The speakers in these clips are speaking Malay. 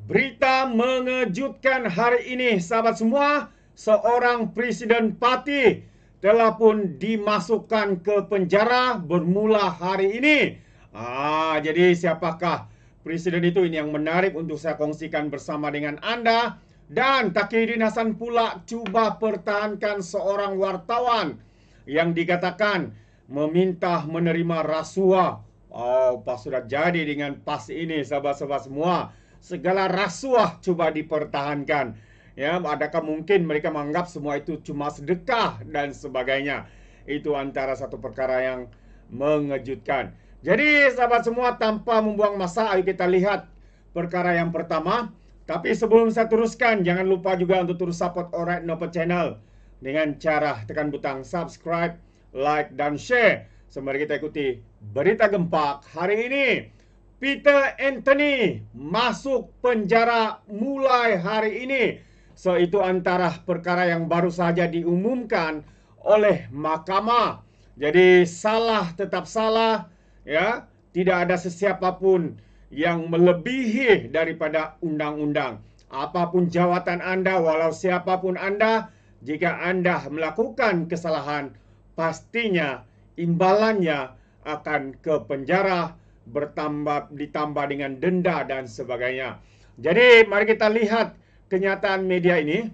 Berita mengejutkan hari ini, sahabat semua. Seorang Presiden Parti telah pun dimasukkan ke penjara bermula hari ini. Jadi siapakah Presiden itu? Ini yang menarik untuk saya kongsikan bersama dengan Anda. Dan Takiyuddin Hasan pula cuba pertahankan seorang wartawan yang dikatakan meminta menerima rasuah. Pas sudah jadi dengan pas ini, sahabat-sahabat semua. Segala rasuah coba dipertahankan. Ya, adakah mungkin mereka menganggap semua itu cuma sedekah dan sebagainya? Itu antara satu perkara yang mengejutkan. Jadi, sahabat semua, tanpa membuang masa, ayo kita lihat perkara yang pertama. Tapi sebelum saya teruskan, jangan lupa juga untuk terus support Alright Novel Channel dengan cara tekan butang subscribe, like, dan share. Mari kita ikuti berita gempak hari ini. Peter Anthony masuk penjara mulai hari ini. Itu antara perkara yang baru saja diumumkan oleh mahkamah. Jadi salah tetap salah, ya. Tidak ada sesiapapun yang melebihi daripada undang-undang. Apapun jawatan Anda, walau siapapun Anda, jika Anda melakukan kesalahan, pastinya imbalannya akan ke penjara, ditambah dengan denda dan sebagainya. Jadi mari kita lihat kenyataan media ini.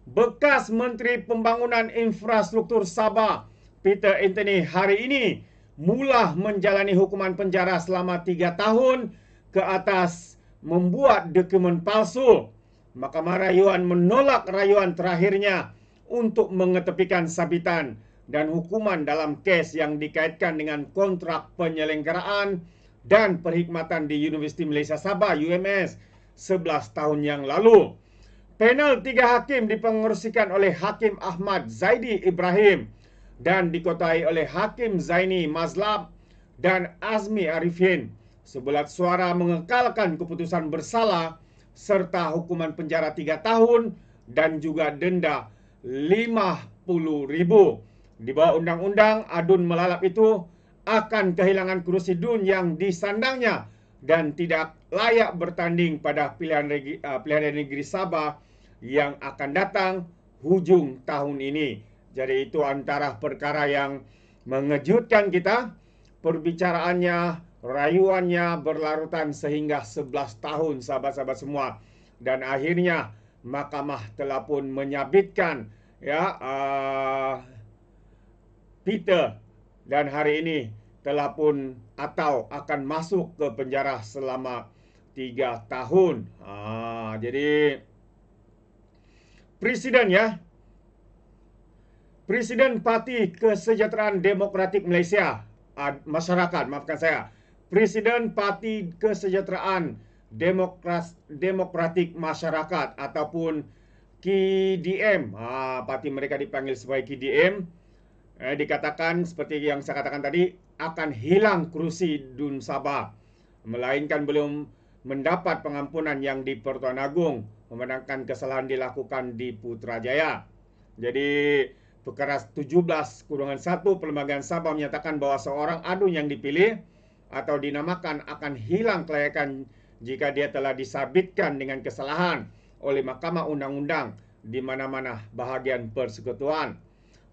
Bekas Menteri Pembangunan Infrastruktur Sabah Peter Anthony hari ini mula menjalani hukuman penjara selama 3 tahun ke atas membuat dokumen palsu. Mahkamah Rayuan menolak rayuan terakhirnya untuk mengetepikan sabitan dan hukuman dalam kes yang dikaitkan dengan kontrak penyelenggaraan dan perkhidmatan di Universiti Malaysia Sabah UMS 11 tahun yang lalu. Panel 3 hakim dipengerusikan oleh Hakim Ahmad Zaidi Ibrahim dan dikotai oleh Hakim Zaini Mazlab dan Azmi Arifin. Sebulat suara mengekalkan keputusan bersalah serta hukuman penjara 3 tahun dan juga denda 50.000. Di bawah undang-undang, adun melalap itu akan kehilangan kursi DUN yang disandangnya dan tidak layak bertanding pada pilihan negeri Sabah yang akan datang hujung tahun ini. Jadi itu antara perkara yang mengejutkan kita. Perbicaraannya, rayuannya berlarutan sehingga 11 tahun, sahabat-sahabat semua. Dan akhirnya mahkamah telah pun menyabitkan Peter dan hari ini telah pun atau akan masuk ke penjara selama 3 tahun. Jadi Presiden Parti Kesejahteraan Demokratik Malaysia, Presiden Parti Kesejahteraan Demokratik Masyarakat ataupun KDM, parti mereka dipanggil sebagai KDM, dikatakan seperti yang saya katakan tadi akan hilang kursi DUN Sabah, melainkan belum mendapat pengampunan yang di Pertuan Agong memandangkan kesalahan dilakukan di Putrajaya. Jadi perkara 17/1 Perlembagaan Sabah menyatakan bahwa seorang adun yang dipilih atau dinamakan akan hilang kelayakan jika dia telah disabitkan dengan kesalahan oleh Mahkamah Undang-Undang di mana-mana bahagian persekutuan.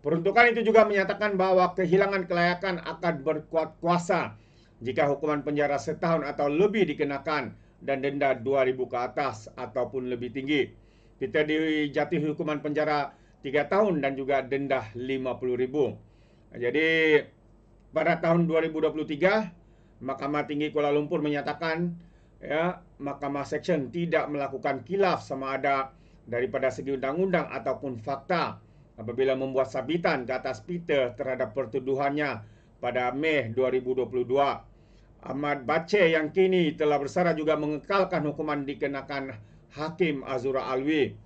Peruntukan itu juga menyatakan bahwa kehilangan kelayakan akan berkuat kuasa jika hukuman penjara setahun atau lebih dikenakan dan denda 2.000 ke atas ataupun lebih tinggi. Kita dijatuhi hukuman penjara 3 tahun dan juga denda 50.000. Jadi pada tahun 2023 Mahkamah Tinggi Kuala Lumpur menyatakan Mahkamah Seksyen tidak melakukan khilaf sama ada daripada segi undang-undang ataupun fakta apabila membuat sabitan ke atas Peter terhadap pertuduhannya pada Mei 2022. Ahmad Bache yang kini telah bersara juga mengekalkan hukuman dikenakan Hakim Azura Alwi.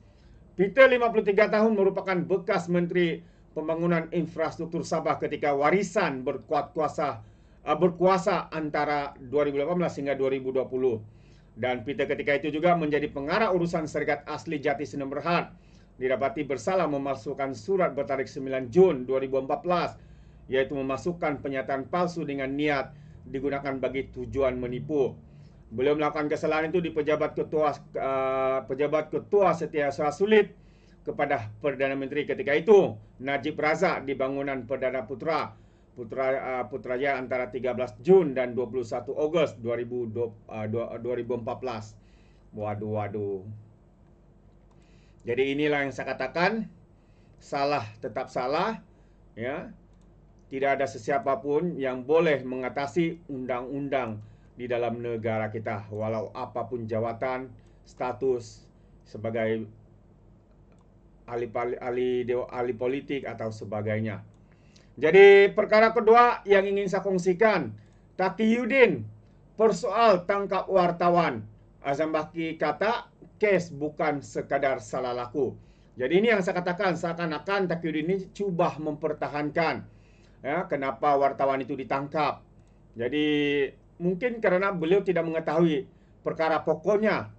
Peter 53 tahun merupakan bekas Menteri Pembangunan Infrastruktur Sabah ketika warisan berkuasa antara 2018 hingga 2020. Dan Peter ketika itu juga menjadi pengarah urusan Syarikat Asli Jati Sdn Bhd. Didapati bersalah memasukkan surat bertarikh 9 Jun 2014, yaitu memasukkan pernyataan palsu dengan niat digunakan bagi tujuan menipu. Beliau melakukan kesalahan itu di pejabat ketua Setiausaha Sulit kepada Perdana Menteri ketika itu, Najib Razak, di bangunan Perdana Putrajaya antara 13 Jun dan 21 Ogos 2014. Waduh. Jadi inilah yang saya katakan, salah tetap salah, ya. Tidak ada sesiapa pun yang boleh mengatasi undang-undang di dalam negara kita, walau apapun jawatan, status sebagai ahli politik atau sebagainya. Jadi perkara kedua yang ingin saya kongsikan, Taqiyuddin persoal tangkap wartawan. Azam Baki kata kes bukan sekadar salah laku. Jadi ini yang saya katakan, seakan-akan Taqiyuddin ini cuba mempertahankan, ya, kenapa wartawan itu ditangkap. Jadi mungkin karena beliau tidak mengetahui perkara pokoknya,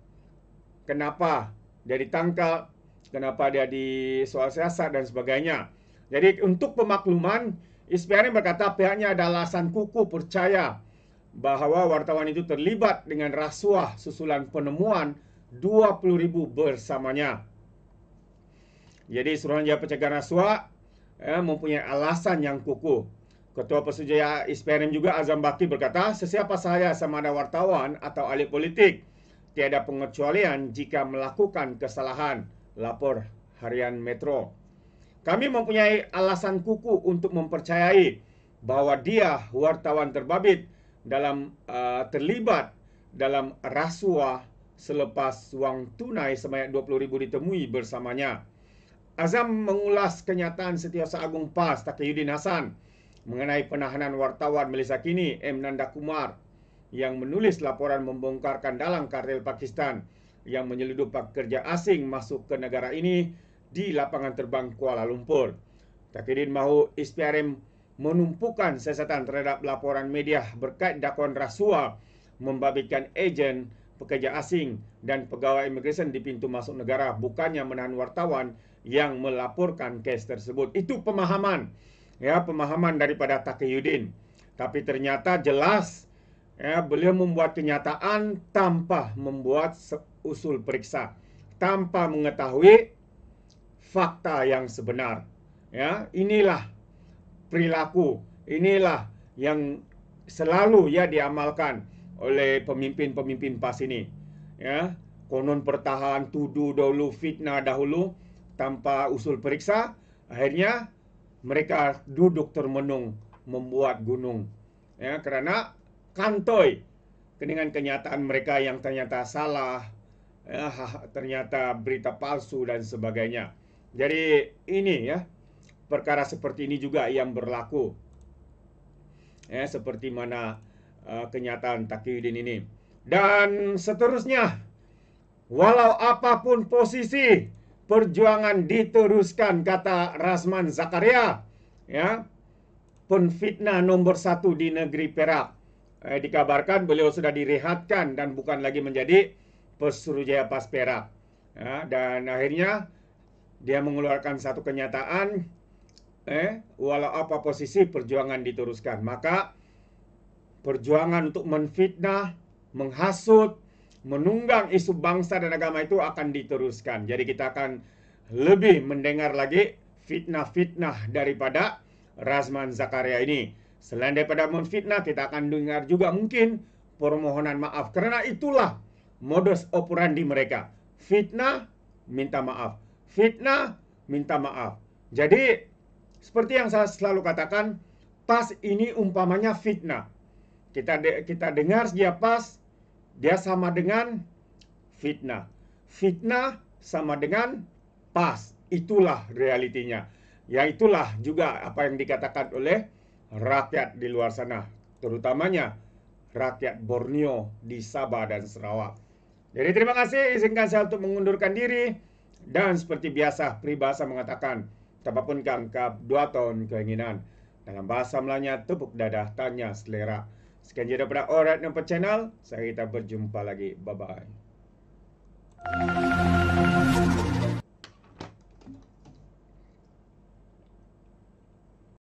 kenapa dia ditangkap, kenapa dia di soal siasat dan sebagainya. Jadi untuk pemakluman, SPRM berkata pihaknya ada alasan kukuh percaya bahawa wartawan itu terlibat dengan rasuah susulan penemuan 20,000 bersamanya. Jadi Suruhanjaya Pencegahan Rasuah mempunyai alasan yang kukuh. Ketua Persujaya SPRM juga Azam Baki berkata, sesiapa sahaja sama ada wartawan atau ahli politik, tiada pengecualian jika melakukan kesalahan. Lapor Harian Metro. Kami mempunyai alasan kukuh untuk mempercayai bahawa dia, wartawan terbabit, terlibat dalam rasuah selepas wang tunai sebanyak 20,000 ditemui bersamanya. Azam mengulas kenyataan Setiausaha Agung PAS Taqiyuddin Hasan mengenai penahanan wartawan Malaysia Kini M. Nanda Kumar yang menulis laporan membongkarkan dalang kartel Pakistan yang menyeludup pekerja asing masuk ke negara ini di lapangan terbang Kuala Lumpur. Taqiyuddin mahu SPRM menumpukan siasatan terhadap laporan media berkait dakwaan rasuah membabitkan ejen pekerja asing dan pegawai imigresen di pintu masuk negara, bukannya menahan wartawan yang melaporkan kes tersebut. Itu pemahaman, ya, pemahaman daripada Taqiyuddin. Tapi ternyata jelas, ya, beliau membuat kenyataan tanpa membuat usul periksa, tanpa mengetahui fakta yang sebenar. Ya, inilah perilaku, inilah yang selalu ya diamalkan oleh pemimpin-pemimpin PAS ini. Ya, konon pertahan, tuduh dahulu, fitnah dahulu tanpa usul periksa, akhirnya mereka duduk termenung membuat gunung. Ya, karena kantoi dengan kenyataan mereka yang ternyata salah, ya, ternyata berita palsu dan sebagainya. Jadi ini, ya, perkara seperti ini juga yang berlaku, ya, seperti mana kenyataan Taqiyuddin ini. Dan seterusnya, walau apapun posisi, perjuangan diteruskan, kata Razman Zakaria, ya, penfitnah nomor 1 di negeri Perak. Dikabarkan beliau sudah direhatkan dan bukan lagi menjadi Pesuruhjaya PAS Perak. Ya, dan akhirnya dia mengeluarkan satu kenyataan, walau apa posisi, perjuangan diteruskan. Maka perjuangan untuk menfitnah, menghasut, menunggang isu bangsa dan agama itu akan diteruskan. Jadi kita akan lebih mendengar lagi fitnah-fitnah daripada Razman Zakaria ini. Selain daripada menfitnah, kita akan dengar juga mungkin permohonan maaf. Karena itulah modus operandi mereka. Fitnah, minta maaf. Fitnah, minta maaf. Jadi, seperti yang saya selalu katakan, PAS ini umpamanya fitnah. Kita dengar dia PAS, dia sama dengan fitnah. Fitnah sama dengan PAS. Itulah realitinya. Ya, itulah juga apa yang dikatakan oleh rakyat di luar sana, terutamanya rakyat Borneo di Sabah dan Sarawak. Jadi terima kasih, izinkan saya untuk mengundurkan diri. Dan seperti biasa, peribahasa mengatakan, apapun kangkap 2 tahun keinginan. Dalam bahasa Melanya, tepuk dadah, tanya selera. Sekian je daripada Alright Nampak Channel. Saya kita berjumpa lagi. Bye-bye.